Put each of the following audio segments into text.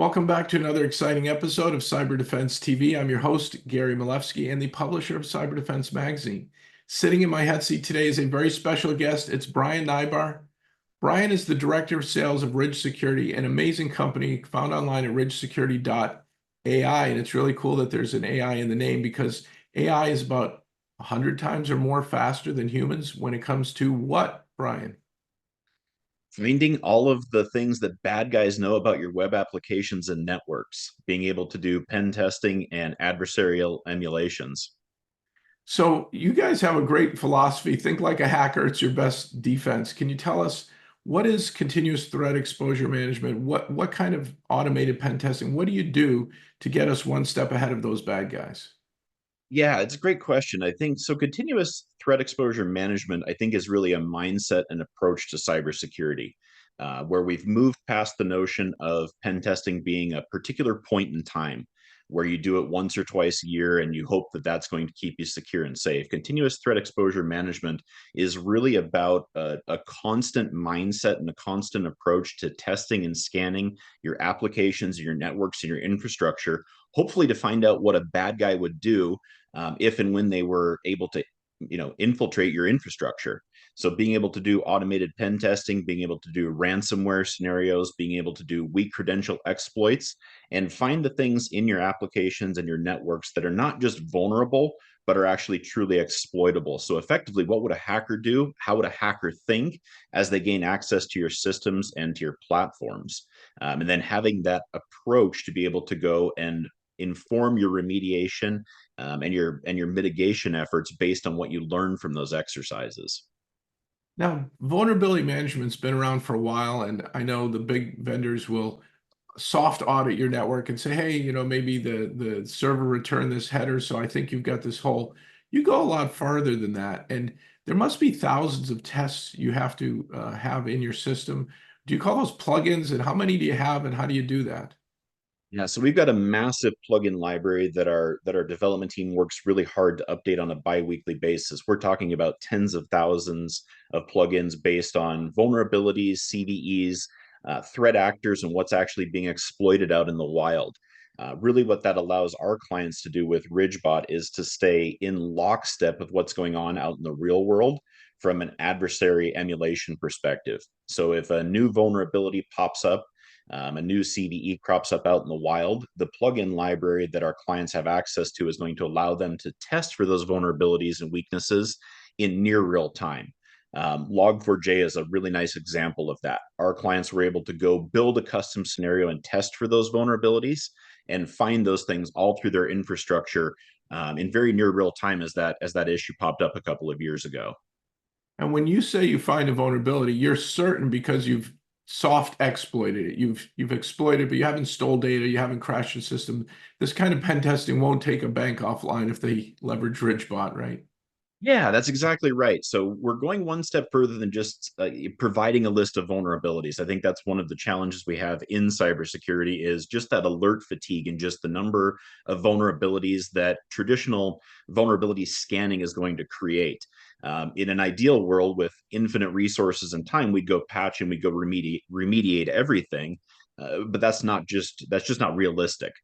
Welcome back to another exciting episode of Cyber Defense TV. I'm your host, Gary Malevsky, and the publisher of Cyber Defense Magazine. Sitting in my hot seat today is a very special guest. It's Brian Neibaur. Brian is the Director of Sales of Ridge Security, an amazing company found online at ridgesecurity.ai. And it's really cool that there's an AI in the name because AI is about 100 times or more faster than humans when it comes to what, Brian? Finding all of the things that bad guys know about your web applications and networks, being able to do pen testing and adversarial emulations. So you guys have a great philosophy. Think like a hacker. It's your best defense. Can you tell us what is continuous threat exposure management? What kind of automated pen testing? What do you do to get us one step ahead of those bad guys? Yeah, it's a great question. I think so. Continuous threat exposure management, I think, is really a mindset and approach to cybersecurity, where we've moved past the notion of pen testing being a particular point in time where you do it once or twice a year and you hope that that's going to keep you secure and safe. Continuous threat exposure management is really about a constant mindset and a constant approach to testing and scanning your applications, your networks, and your infrastructure, hopefully to find out what a bad guy would do if and when they were able to infiltrate your infrastructure. So being able to do automated pen testing, being able to do ransomware scenarios, being able to do weak credential exploits, and find the things in your applications and your networks that are not just vulnerable but are actually truly exploitable. So effectively, what would a hacker do? How would a hacker think as they gain access to your systems and to your platforms? And then having that approach to be able to go and inform your remediation and your mitigation efforts based on what you learn from those exercises. Now, vulnerability management's been around for a while, and I know the big vendors will soft audit your network and say, hey, maybe the server returned this header, so I think you've got this hole. You go a lot farther than that, and there must be thousands of tests you have to have in your system. Do you call those plugins, and how many do you have, and how do you do that? Yeah, so we've got a massive plugin library that our development team works really hard to update on a bi-weekly basis. We're talking about tens of thousands of plugins based on vulnerabilities, CVEs, threat actors, and what's actually being exploited out in the wild. Really, what that allows our clients to do with RidgeBot is to stay in lockstep with what's going on out in the real world from an adversary emulation perspective. So if a new vulnerability pops up, a new CVE crops up out in the wild, the plugin library that our clients have access to is going to allow them to test for those vulnerabilities and weaknesses in near real time. Log4j is a really nice example of that. Our clients were able to go build a custom scenario and test for those vulnerabilities and find those things all through their infrastructure in very near real time as that issue popped up a couple of years ago. And when you say you find a vulnerability, you're certain because you've soft exploited it. You've exploited, but you haven't stole data, you haven't crashed the system. This kind of pen testing won't take a bank offline if they leverage RidgeBot, right? Yeah, that's exactly right. So we're going one step further than just providing a list of vulnerabilities. I think that's one of the challenges we have in cybersecurity is just that alert fatigue and just the number of vulnerabilities that traditional vulnerability scanning is going to create. In an ideal world with infinite resources and time, we'd go patch and we'd go remediate everything, but that's just not realistic.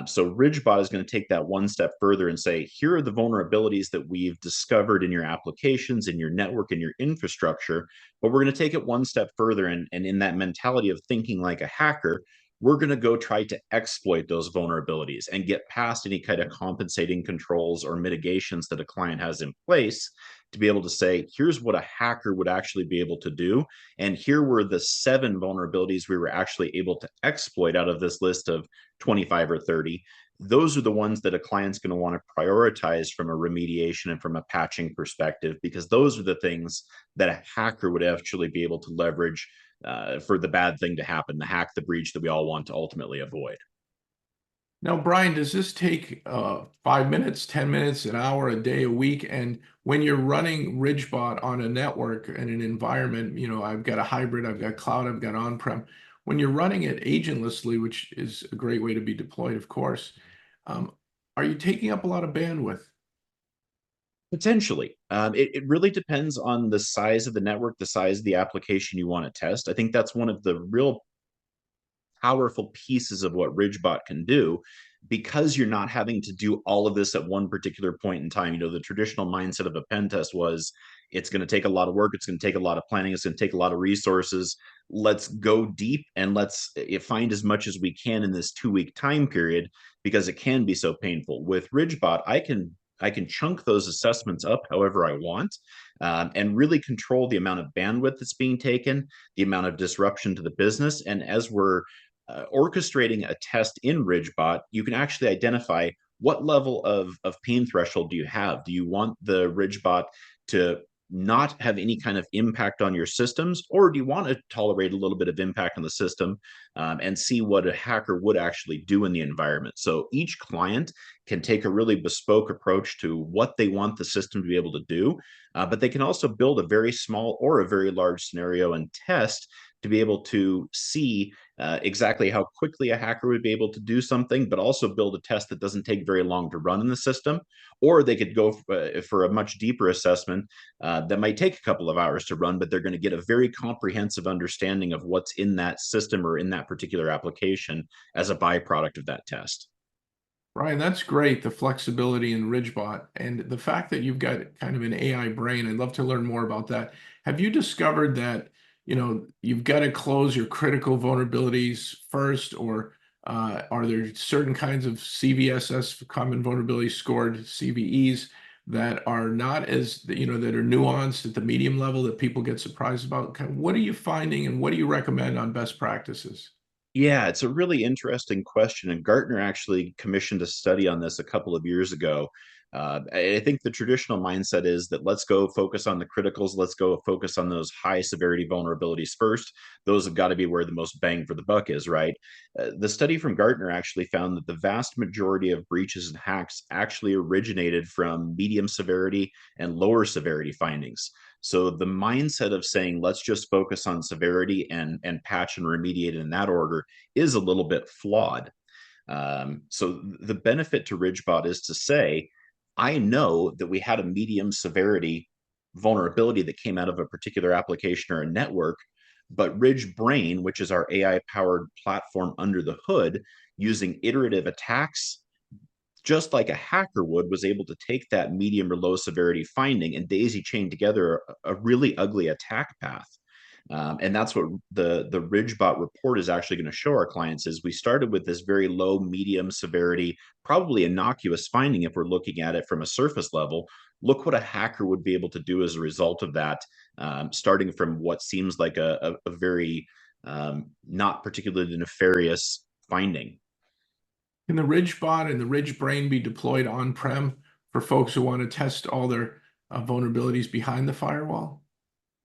So RidgeBot is going to take that one step further and say, here are the vulnerabilities that we've discovered in your applications, in your network, in your infrastructure. But we're going to take it one step further. And in that mentality of thinking like a hacker, we're going to go try to exploit those vulnerabilities and get past any kind of compensating controls or mitigations that a client has in place to be able to say, here's what a hacker would actually be able to do. And here were the 7 vulnerabilities we were actually able to exploit out of this list of 25 or 30. Those are the ones that a client's going to want to prioritize from a remediation and from a patching perspective, because those are the things that a hacker would actually be able to leverage for the bad thing to happen, the hack, the breach that we all want to ultimately avoid. Now, Brian, does this take 5 minutes, 10 minutes, an hour, a day, a week? And when you're running RidgeBot on a network and an environment, I've got a hybrid, I've got cloud, I've got on-prem. When you're running it agentlessly, which is a great way to be deployed, of course, um, are you taking up a lot of bandwidth? Potentially. It really depends on the size of the network, the size of the application you want to test. I think that's one of the real powerful pieces of what RidgeBot can do because you're not having to do all of this at one particular point in time. The traditional mindset of a pen test was it's going to take a lot of work, it's going to take a lot of planning, it's going to take a lot of resources. Let's go deep and let's find as much as we can in this 2 week time period because it can be so painful. With RidgeBot, I can chunk those assessments up however I want, and really control the amount of bandwidth that's being taken, the amount of disruption to the business. And as we're orchestrating a test in RidgeBot, you can actually identify what level of pain threshold do you have. Do you want the RidgeBot to not have any kind of impact on your systems, or do you want to tolerate a little bit of impact on the system, and see what a hacker would actually do in the environment? So each client can take a really bespoke approach to what they want the system to be able to do, but they can also build a very small or a very large scenario and test to be able to see exactly how quickly a hacker would be able to do something, but also build a test that doesn't take very long to run in the system. Or they could go for a much deeper assessment that might take a couple of hours to run, but they're going to get a very comprehensive understanding of what's in that system or in that particular application as a byproduct of that test. Ryan, that's great, the flexibility in RidgeBot and the fact that you've got kind of an AI brain. I'd love to learn more about that. Have you discovered that, you've got to close your critical vulnerabilities first, or are there certain kinds of CVSS, common vulnerability scored CVEs, that are not as, that are nuanced at the medium level that people get surprised about? What are you finding and what do you recommend on best practices? Yeah, it's a really interesting question. And Gartner actually commissioned a study on this a couple of years ago. I think the traditional mindset is that let's go focus on the criticals, let's go focus on those high severity vulnerabilities first. Those have got to be where the most bang for the buck is, right? The study from Gartner actually found that the vast majority of breaches and hacks actually originated from medium severity and lower severity findings. So the mindset of saying let's just focus on severity and patch and remediate in that order is a little bit flawed. So the benefit to RidgeBot is to say, I know that we had a medium severity vulnerability that came out of a particular application or a network, but Ridge Brain, which is our AI powered platform under the hood, using iterative attacks just like a hacker would, was able to take that medium or low severity finding and daisy chain together a really ugly attack path. And that's what the RidgeBot report is actually going to show our clients is we started with this very low, medium severity, probably innocuous finding if we're looking at it from a surface level. Look what a hacker would be able to do as a result of that, starting from what seems like a very not particularly nefarious finding. Can the Ridge bot and the Ridge brain be deployed on-prem for folks who want to test all their vulnerabilities behind the firewall?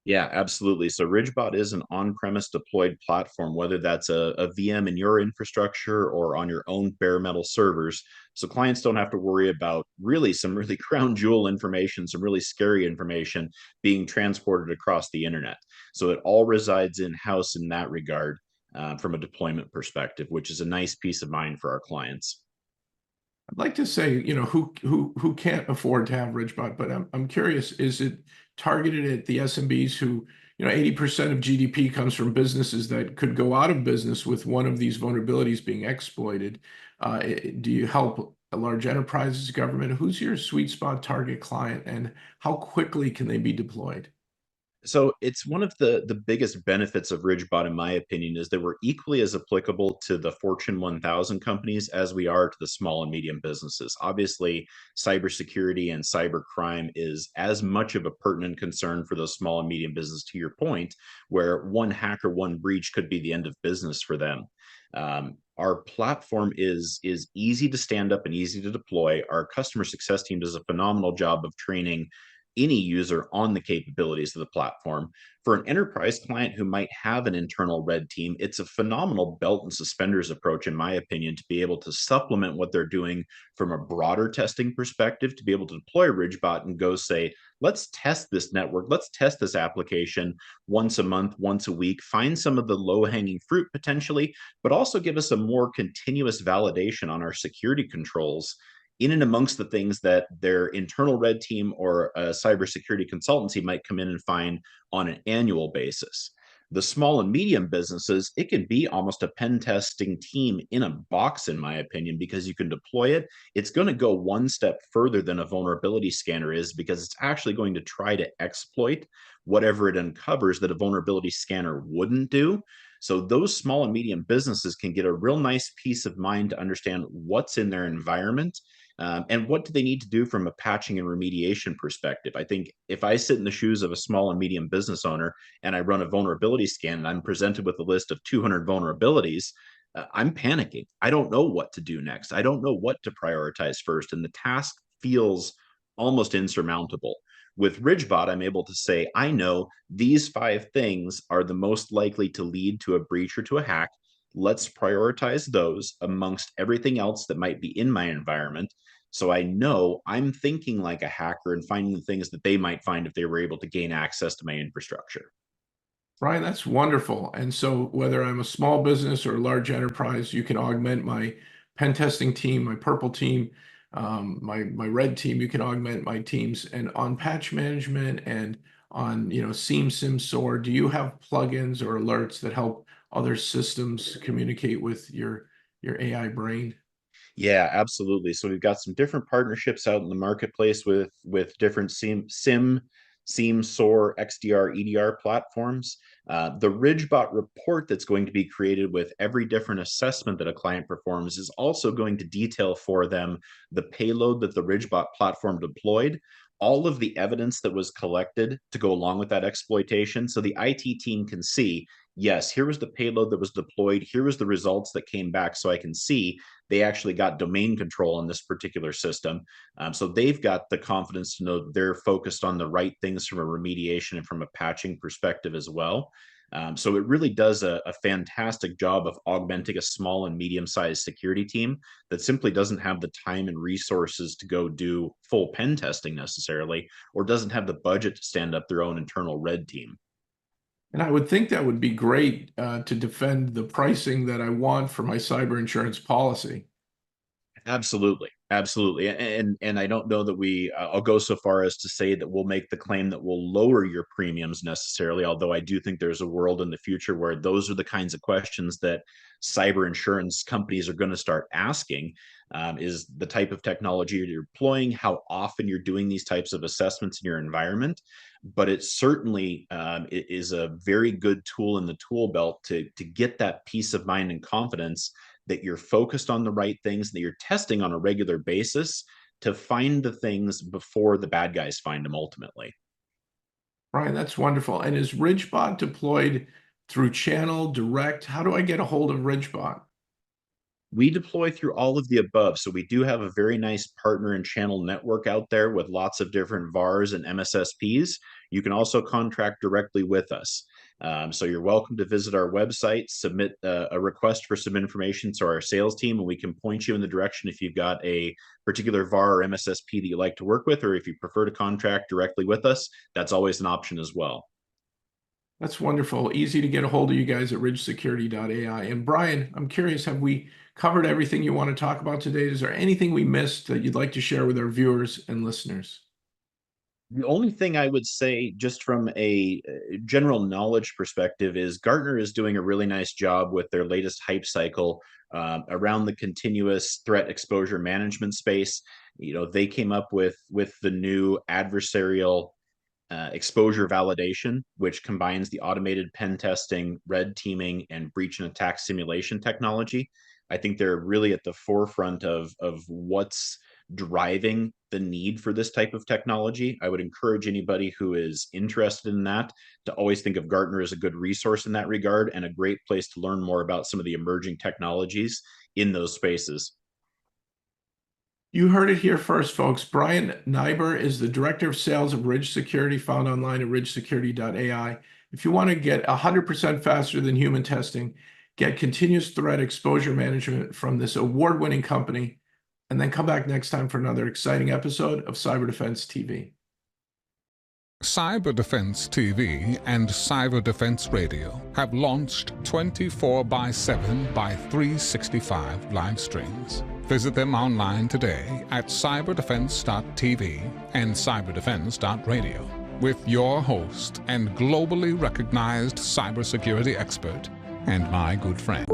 Yeah, absolutely. So RidgeBot is an on-premise deployed platform, whether that's a VM in your infrastructure or on your own bare metal servers. So clients don't have to worry about really some really crown jewel information, some really scary information being transported across the internet. So it all resides in-house in that regard, from a deployment perspective, which is a nice peace of mind for our clients. I'd like to say, who can't afford to have RidgeBot, but I'm curious, is it targeted at the SMBs who, 80% of GDP comes from businesses that could go out of business with one of these vulnerabilities being exploited? Do you help large enterprises, government? Who's your sweet spot target client, and how quickly can they be deployed? So it's one of the biggest benefits of RidgeBot, in my opinion, is that we're equally as applicable to the Fortune 1000 companies as we are to the small and medium businesses. Obviously, cybersecurity and cybercrime is as much of a pertinent concern for those small and medium business, to your point, where one hack or one breach could be the end of business for them. Our platform is easy to stand up and easy to deploy. Our customer success team does a phenomenal job of training any user on the capabilities of the platform. For an enterprise client who might have an internal red team, it's a phenomenal belt and suspenders approach, in my opinion, to be able to supplement what they're doing from a broader testing perspective, to be able to deploy RidgeBot and go say, let's test this network, let's test this application once a month, once a week, find some of the low hanging fruit potentially, but also give us a more continuous validation on our security controls in and amongst the things that their internal red team or a cybersecurity consultancy might come in and find on an annual basis. The small and medium businesses, it can be almost a pen testing team in a box, in my opinion, because you can deploy it. It's going to go one step further than a vulnerability scanner is, because it's actually going to try to exploit whatever it uncovers that a vulnerability scanner wouldn't do. So those small and medium businesses can get a real nice peace of mind to understand what's in their environment, and what do they need to do from a patching and remediation perspective. I think if I sit in the shoes of a small and medium business owner and I run a vulnerability scan and I'm presented with a list of 200 vulnerabilities, I'm panicking. I don't know what to do next. I don't know what to prioritize first. And the task feels almost insurmountable. With Ridgebot, I'm able to say, I know these 5 things are the most likely to lead to a breach or to a hack. Let's prioritize those amongst everything else that might be in my environment. So I know I'm thinking like a hacker and finding the things that they might find if they were able to gain access to my infrastructure. Brian, that's wonderful. And so whether I'm a small business or a large enterprise, you can augment my pen testing team, my purple team, my red team. You can augment my teams. And on patch management and on, SIEM, SIM, SOAR, do you have plugins or alerts that help other systems communicate with your AI brain? Yeah, absolutely. So we've got some different partnerships out in the marketplace with different SIEM, SOAR, XDR, EDR platforms. The Ridgebot report that's going to be created with every different assessment that a client performs is also going to detail for them the payload that the Ridgebot platform deployed, all of the evidence that was collected to go along with that exploitation. So the IT team can see, yes, here was the payload that was deployed, here was the results that came back, so I can see they actually got domain control on this particular system. So they've got the confidence to know they're focused on the right things from a remediation and from a patching perspective as well. So it really does a fantastic job of augmenting a small and medium-sized security team that simply doesn't have the time and resources to go do full pen testing necessarily, or doesn't have the budget to stand up their own internal red team. And I would think that would be great to defend the pricing that I want for my cyber insurance policy. Absolutely, absolutely, and I don't know that I'll go so far as to say that we'll make the claim that we'll lower your premiums necessarily. Although I do think there's a world in the future where those are the kinds of questions that cyber insurance companies are going to start asking: is the type of technology you're deploying, how often you're doing these types of assessments in your environment. But it certainly it is a very good tool in the tool belt to get that peace of mind and confidence that you're focused on the right things, that you're testing on a regular basis to find the things before the bad guys find them ultimately. Brian, that's wonderful. And is Ridgebot deployed through channel direct? How do I get a hold of Ridgebot? We deploy through all of the above. So we do have a very nice partner and channel network out there with lots of different VARs and MSSPs. You can also contract directly with us. So you're welcome to visit our website, submit a request for some information to our sales team, and we can point you in the direction if you've got a particular VAR or MSSP that you like to work with, or if you prefer to contract directly with us, that's always an option as well. That's wonderful. Easy to get a hold of you guys at ridgesecurity.ai. And Brian, I'm curious, have we covered everything you want to talk about today? Is there anything we missed that you'd like to share with our viewers and listeners? The only thing I would say, just from a general knowledge perspective, is Gartner is doing a really nice job with their latest hype cycle around the continuous threat exposure management space. They came up with the new adversarial exposure validation, which combines the automated pen testing, red teaming, and breach and attack simulation technology. I think they're really at the forefront of what's driving the need for this type of technology. I would encourage anybody who is interested in that to always think of Gartner as a good resource in that regard and a great place to learn more about some of the emerging technologies in those spaces. You heard it here first, folks. Brian Neibaur is the Director of Sales of Ridge Security, found online at ridgesecurity.ai. If you want to get 100% faster than human testing, get continuous threat exposure management from this award-winning company, and then come back next time for another exciting episode of Cyber Defense TV. Cyber Defense TV and Cyber Defense Radio have launched 24/7 by 365 live streams. Visit them online today at cyberdefense.tv and cyberdefense.radio. with your host and globally recognized cybersecurity expert and my good friend.